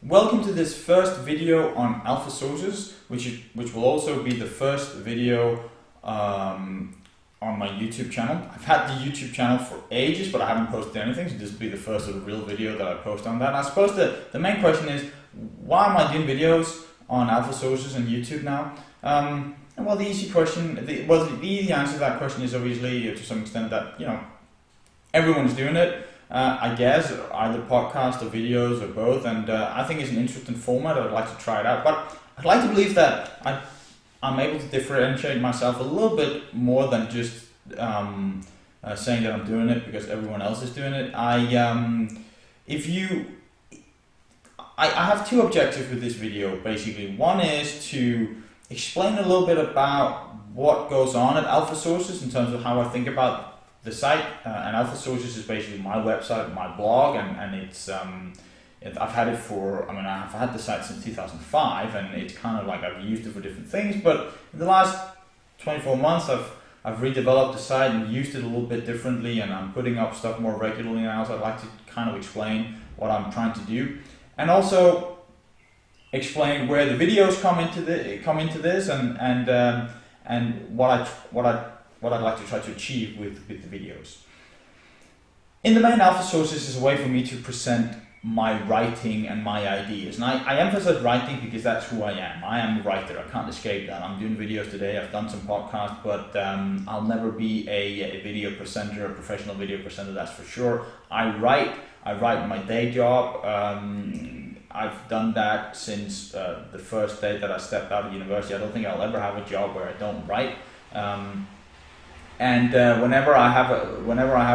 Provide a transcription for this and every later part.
Welcome to this first video on alpha sources, which will also be the first video on my YouTube channel. I've had the YouTube channel for ages, but I haven't posted anything, so this will be the first sort of real video that I post on that. And I suppose the main question is, why am I doing videos on alpha sources on YouTube now? Well, the easy answer to that question is obviously, to some extent, that everyone's doing it. I guess either podcast or videos or both, and I think it's an interesting format. I'd like to try it out, but I'd like to believe that I'm able to differentiate myself a little bit more than just saying that I'm doing it because everyone else is doing it. I have two objectives with this video, basically. One is to explain a little bit about what goes on at Alpha Sources in terms of how I think about the site, and Alpha Sources is basically my website, my blog, and it's I've had it for, I've had the site since 2005, and it's kind of like I've used it for different things, but in the last 24 months I've redeveloped the site and used it a little bit differently, and I'm putting up stuff more regularly now, so I'd like to kind of explain what I'm trying to do, and also explain where the videos come into this, and what I'd like to try to achieve with the videos. In the main, Alpha Sources is a way for me to present my writing and my ideas. And I emphasize writing because that's who I am. I am a writer. I can't escape that. I'm doing videos today. I've done some podcasts, but I'll never be a video presenter, a professional video presenter, that's for sure. I write my day job. I've done that since the first day that I stepped out of university. I don't think I'll ever have a job where I don't write. Whenever I have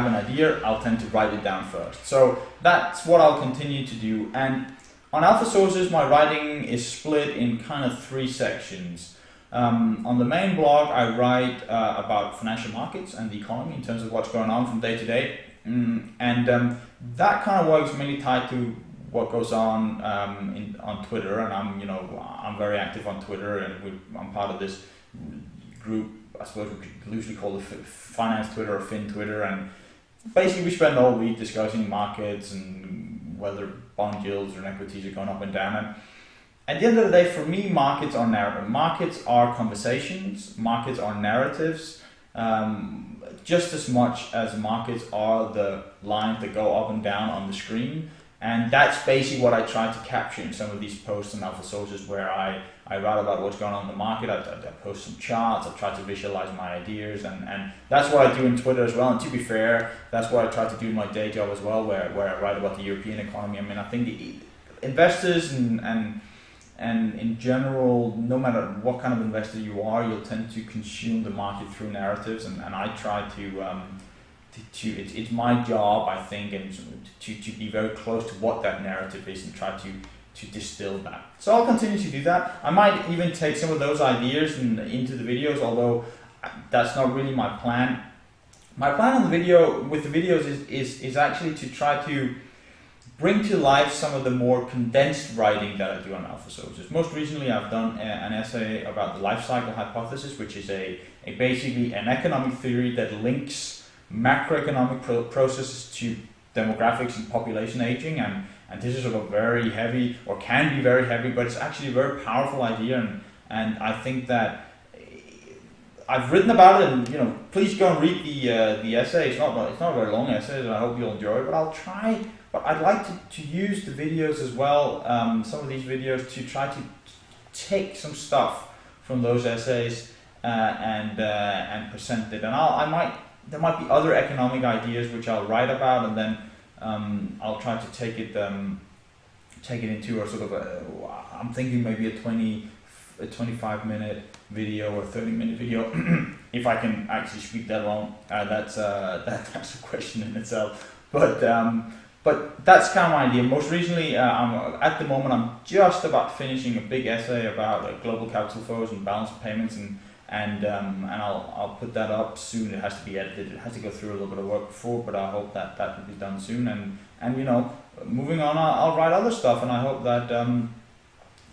an idea, I'll tend to write it down first. So that's what I'll continue to do. And on Alpha Sources, my writing is split in kind of three sections. On the main blog, I write about financial markets and the economy in terms of what's going on from day to day, that kind of works mainly tied to what goes on on Twitter. And I'm very active on Twitter, and I'm part of this group. I suppose we could loosely call it finance Twitter or fin Twitter, and basically we spend all week discussing markets and whether bond yields or equities are going up and down. And at the end of the day, for me, markets are narrative. Markets are conversations. Markets are narratives, just as much as markets are the lines that go up and down on the screen. And that's basically what I try to capture in some of these posts on Alpha Sources, where I write about what's going on in the market. I post some charts. I try to visualize my ideas, and that's what I do in Twitter as well. And to be fair, that's what I try to do in my day job as well, where I write about the European economy. I think investors and in general, no matter what kind of investor you are, you'll tend to consume the market through narratives, and I try to it's my job, I think, and to be very close to what that narrative is and try to distill that. So I'll continue to do that. I might even take some of those ideas into the videos, although that's not really my plan. My plan on the videos is actually to try to bring to life some of the more condensed writing that I do on Alpha Sources. Most recently, I've done an essay about the life cycle hypothesis, which is basically an economic theory that links macroeconomic processes to demographics and population aging, and this is sort of very heavy, or can be very heavy, but it's actually a very powerful idea, and I think that I've written about it, and please go and read the essay. It's not a very long essay, and I hope you'll enjoy it, but I'll try. But I'd like to use the videos as well, some of these videos, to try to take some stuff from those essays and present it, and there might be other economic ideas which I'll write about, and then I'll try to take it into a sort of I'm thinking maybe a 25-minute video or 30-minute video, if I can actually speak that long. That's a question in itself. But that's kind of my idea. Most recently, at the moment, I'm just about finishing a big essay about global capital flows and balance of payments, and I'll put that up soon. It has to be edited. It has to go through a little bit of work before, but I hope that will be done soon. And moving on, I'll write other stuff, and I hope that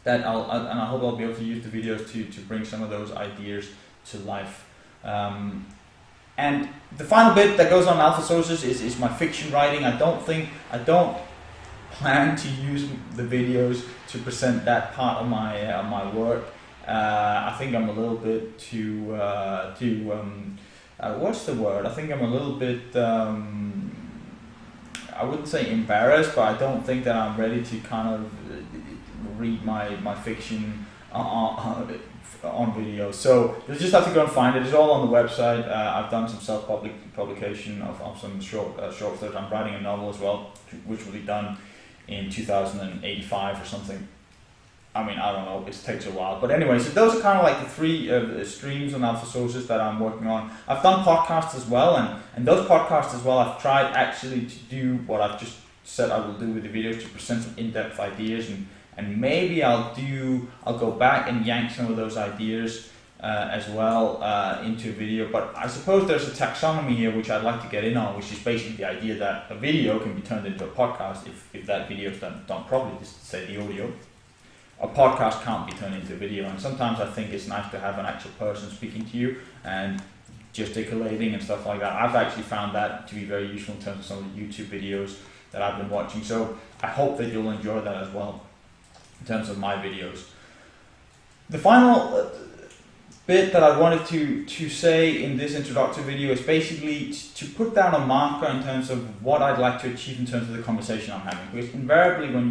I'll be able to use the videos to bring some of those ideas to life. And the final bit that goes on Alpha Sources is my fiction writing. I don't plan to use the videos to present that part of my work. I think I'm a little bit too what's the word? I think I'm a little bit I wouldn't say embarrassed, but I don't think that I'm ready to kind of read my fiction on video. So you'll just have to go and find it. It's all on the website. I've done some self-publication of some short stories. I'm writing a novel as well, which will be done in 2085 or something. I mean, I don't know, it takes a while. But anyway, so those are kind of like the three streams on Alpha Sources that I'm working on. I've done podcasts as well, and those podcasts as well, I've tried actually to do what I've just said I will do with the videos, to present some in-depth ideas, and maybe I'll go back and yank some of those ideas as well into a video. But I suppose there's a taxonomy here which I'd like to get in on, which is basically the idea that a video can be turned into a podcast if that video is done properly, just to say the audio. A podcast can't be turned into a video, and sometimes I think it's nice to have an actual person speaking to you and gesticulating and stuff like that. I've actually found that to be very useful in terms of some of the YouTube videos that I've been watching, so I hope that you'll enjoy that as well in terms of my videos. The final bit that I wanted to say in this introductory video is basically to put down a marker in terms of what I'd like to achieve in terms of the conversation I'm having, because invariably when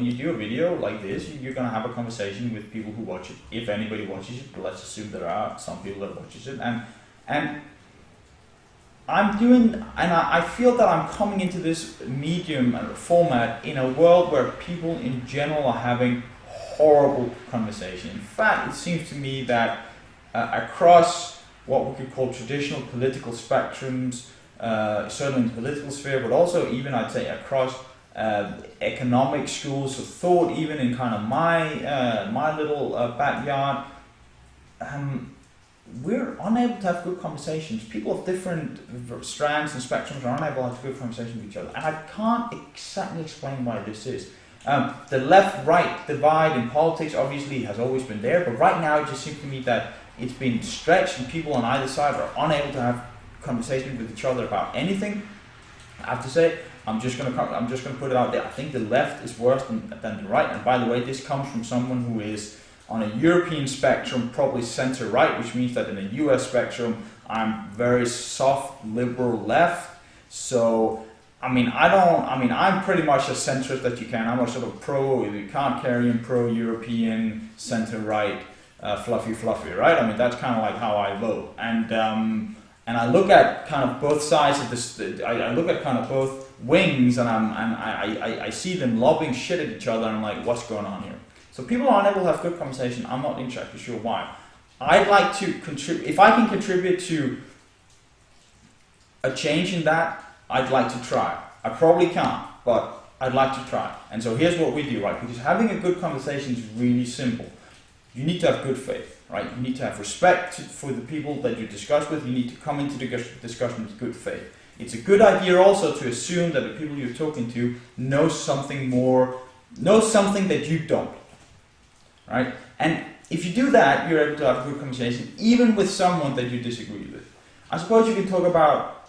you do a video like this, you're going to have a conversation with people who watch it. If anybody watches it, but let's assume there are some people that watches it, and I feel that I'm coming into this medium and format in a world where people in general are having horrible conversation. In fact, it seems to me that across what we could call traditional political spectrums, certainly in the political sphere, but also even I'd say across economic schools of thought, even in kind of my little backyard, we're unable to have good conversations. People of different strands and spectrums are unable to have good conversations with each other, and I can't exactly explain why this is. The left-right divide in politics obviously has always been there, but right now it just seems to me that it's been stretched, and people on either side are unable to have conversations with each other about anything. I have to say, I'm just going to put it out there. I think the left is worse than the right. And by the way, this comes from someone who is on a European spectrum, probably center-right, which means that in a US spectrum, I'm very soft liberal left. So, I'm pretty much a centrist that you can. I'm a sort of Kant-Carrian, pro-European, center-right, fluffy, right? I mean, that's kind of like how I vote. And I look at kind of both sides of this. I look at kind of both wings, and I see them lobbing shit at each other, and I'm like, what's going on here? So people aren't able to have good conversation. I'm not exactly sure why. I'd like to contribute. If I can contribute to a change in that, I'd like to try. I probably can't, but I'd like to try. And so here's what we do, right? Because having a good conversation is really simple. You need to have good faith, right? You need to have respect for the people that you discuss with. You need to come into the discussion with good faith. It's a good idea also to assume that the people you're talking to know something that you don't, right? And if you do that, you're able to have a good conversation, even with someone that you disagree with. I suppose you can talk about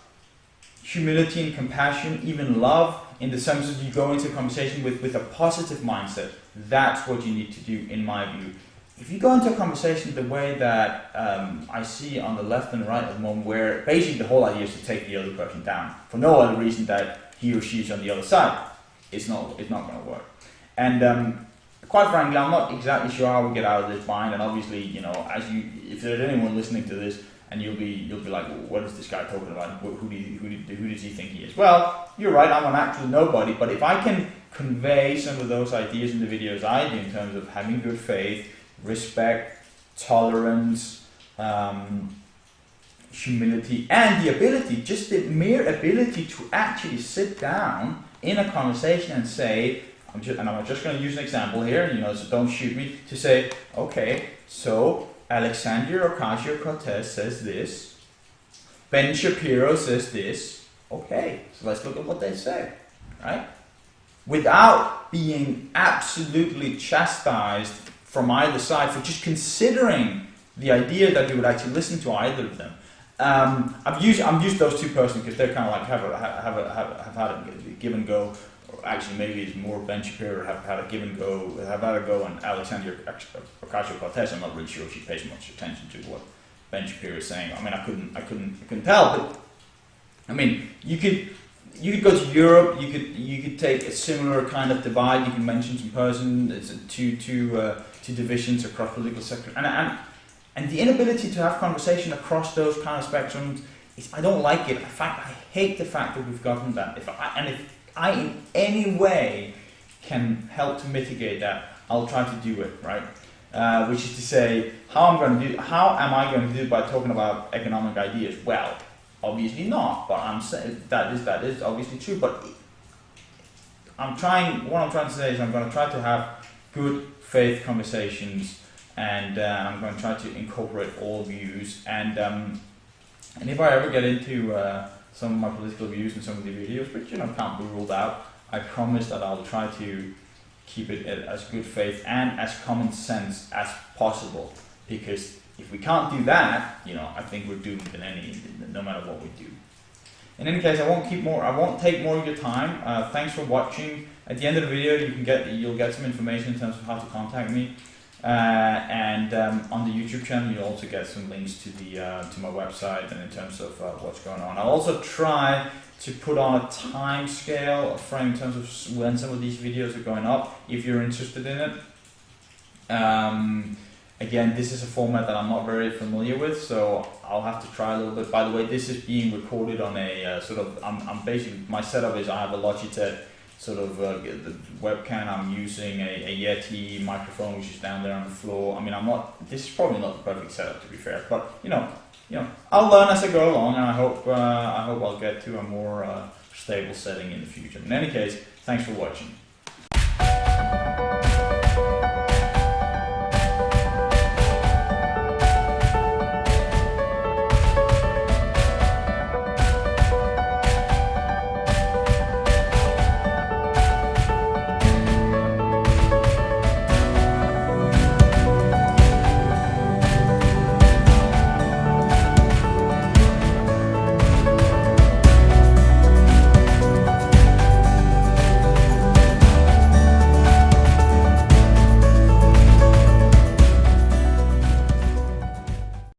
humility and compassion, even love, in the sense that you go into a conversation with a positive mindset. That's what you need to do, in my view. If you go into a conversation the way that I see on the left and right at the moment, where basically the whole idea is to take the other person down, for no other reason that he or she is on the other side, it's not going to work. And quite frankly, I'm not exactly sure how we get out of this bind. And obviously, if there's anyone listening to this, and you'll be like, well, what is this guy talking about? Who does he think he is? Well, you're right, I'm an actual nobody, but if I can convey some of those ideas in the videos I do in terms of having good faith, respect, tolerance, humility, and the ability, just the mere ability to actually sit down in a conversation and say, I'm just going to use an example here, so don't shoot me, to say, okay, so Alexandria Ocasio-Cortez says this, Ben Shapiro says this, okay, so let's look at what they say, right? Without being absolutely chastised from either side for just considering the idea that we would actually listen to either of them. I've used those two persons because they're kind of like have had a give and go actually maybe it's more Ben Shapiro have had a give and go, have had a go, and Alexandria Ocasio-Cortez. I'm not really sure if she pays much attention to what Ben Shapiro is saying. I mean, I couldn't tell, but I mean, you could go to Europe. You could take a similar kind of divide. You can mention some person. It's two divisions across political sector, and the inability to have conversation across those kind of spectrums. I don't like it. In fact, I hate the fact that we've gotten that. If I in any way can help to mitigate that, I'll try to do it, right? Which is to say, how am I going to do it by talking about economic ideas? Well, obviously not. But I'm saying that is obviously true. But what I'm trying to say is I'm going to try to have good faith conversations, and I'm going to try to incorporate all views. And if I ever get into some of my political views in some of the videos, which can't be ruled out, I promise that I'll try to keep it as good faith and as common sense as possible. Because if we can't do that, I think we're doomed no matter what we do. In any case, I won't take more of your time. Thanks for watching. At the end of the video, you'll get some information in terms of how to contact me. And on the YouTube channel, you'll also get some links to my website and in terms of what's going on. I'll also try to put on a time scale, a frame in terms of when some of these videos are going up, if you're interested in it. Again, this is a format that I'm not very familiar with, so I'll have to try a little bit. By the way, this is being recorded on a I'm basically, my setup is I have a Logitech the webcam. I'm using a Yeti microphone, which is down there on the floor. I mean, this is probably not the perfect setup, to be fair, but I'll learn as I go along, and I hope I'll get to a more stable setting in the future. In any case, thanks for watching.